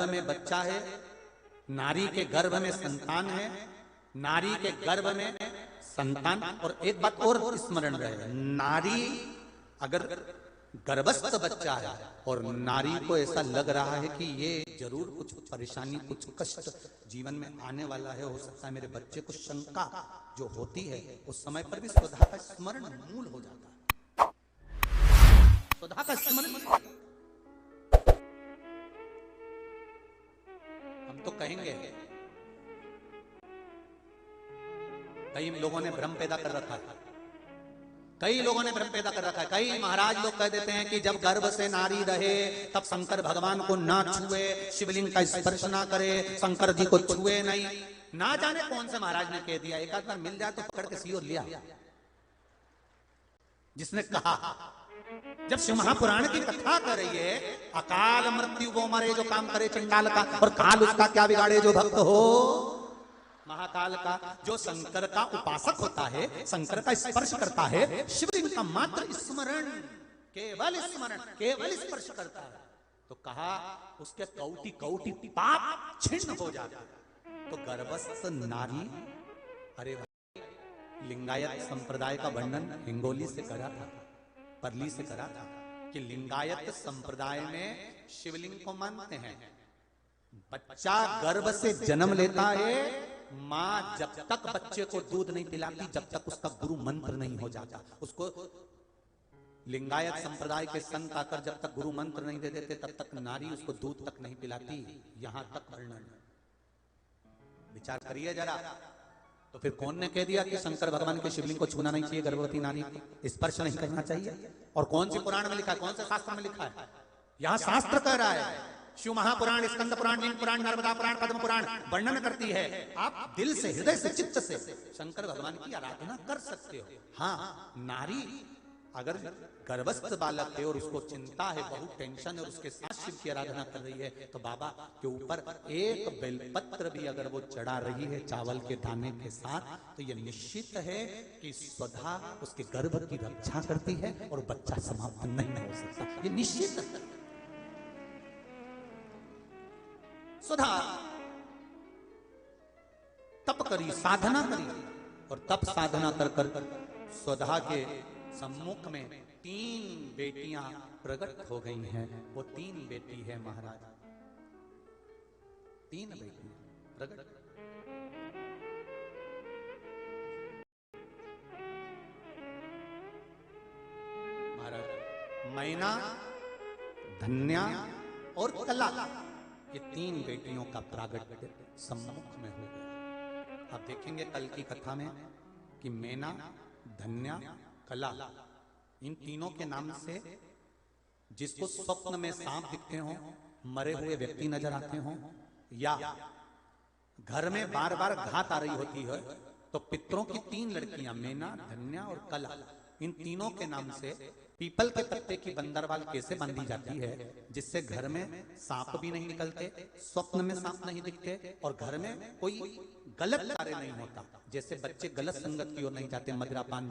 में बच्चा है, नारी के गर्भ में संतान है, नारी के गर्भ में संतान। और एक बात और स्मरण रहे, नारी अगर गर्भस्थ बच्चा है और नारी को ऐसा लग रहा है कि ये जरूर कुछ परेशानी, कुछ कष्ट जीवन में आने वाला है, हो सकता है मेरे बच्चे को, शंका जो होती है उस समय पर भी स्वधा का स्मरण मूल हो जाता है। स्वधा का स्मरण, हम तो कहेंगे, कई लोगों ने भ्रम पैदा कर रखा है, कई लोगों ने भ्रम पैदा कर रखा है। कई महाराज लोग कह देते हैं कि जब गर्भ से नारी रहे तब शंकर भगवान को ना छुए, शिवलिंग का स्पर्श ना करे, शंकर जी को छुए नहीं। ना जाने कौन से महाराज ने कह दिया, एक आध बार मिल जाए तो पकड़ के सीओ लिया, जिसने कहा। जब शिव महापुराण की कथा कर रही है, अकाल मृत्यु वो मरे जो काम करे चंडाल का, और काल उसका क्या बिगाड़े जो भक्त हो महाकाल का। जो शंकर का उपासक होता है, शंकर का स्पर्श करता है, शिवलिंग का मात्र स्मरण, केवल स्मरण, केवल स्पर्श करता है, तो कहा उसके कौटि कौटि पाप छिन्न हो जाता है। तो गर्भस्थ नारी, अरे भाई, लिंगायत संप्रदाय का वर्णन हिंगोली से करा था, परली से करा था कि लिंगायत संप्रदाय में शिवलिंग को मानते हैं। बच्चा गर्भ से जन्म लेता है, मां जब तक बच्चे को दूध नहीं पिलाती, जब तक उसका गुरु मंत्र नहीं हो जाता, उसको लिंगायत संप्रदाय के संत आकर जब तक गुरु मंत्र नहीं दे देते तब तक नारी उसको दूध तक नहीं पिलाती। यहां तक वर्णन, विचार करिए जरा। तो फिर कौन ने कह दिया कि शंकर भगवान के शिवलिंग को छूना नहीं चाहिए, गर्भवती नारी को स्पर्श नहीं करना चाहिए? और कौन सी पुराण में लिखा है, कौन से शास्त्र में लिखा है? यहां शास्त्र कह रहा है, शिव महापुराण, स्कंद पुराण, लिंग पुराण, नर्मदा पुराण, पद्म पुराण वर्णन करती है। आप दिल से, हृदय से, चित्त से शंकर भगवान की आराधना कर सकते हो। हाँ, नारी अगर गर्भस्थ बालक है और उसको चिंता है, बहुत टेंशन है, और उसके साथ शिव की आराधना कर रही है, तो बाबा के ऊपर एक बेलपत्र भी अगर वो चढ़ा रही है चावल के दाने के साथ, तो ये निश्चित है कि स्वधा उसके गर्भ की रक्षा करती है और बच्चा समाप्त नहीं हो सकता, ये निश्चित है। स्वधा तप करी, साधना करी, और तप साधना कर कर स्वधा के सम्मुख में 3 बेटियां प्रकट हो गई हैं। वो 3 बेटी है महाराज, 3 बेटी प्रकट। महाराज मैना, धन्या और कला, ये 3 बेटियों का प्रागट्य सम्मुख में हो गया। आप देखेंगे कल की कथा में कि मैना, धन्या, कला, इन तीनों के नाम से जिसको स्वप्न में सांप दिखते हो, मरे हुए व्यक्ति नजर आते हो, या घर में बार बार घात आ रही होती है, तो पितरों की 3 लड़कियां, मैना, धन्या और कला, इन तीनों के नाम से पीपल के पत्ते की बंदरवाल कैसे बांधी जाती है, जिससे घर में सांप भी नहीं निकलते, स्वप्न में सांप नहीं दिखते, और घर में कोई गलत कार्य नहीं होता, जैसे बच्चे गलत संगत की ओर नहीं जाते, मदिरापान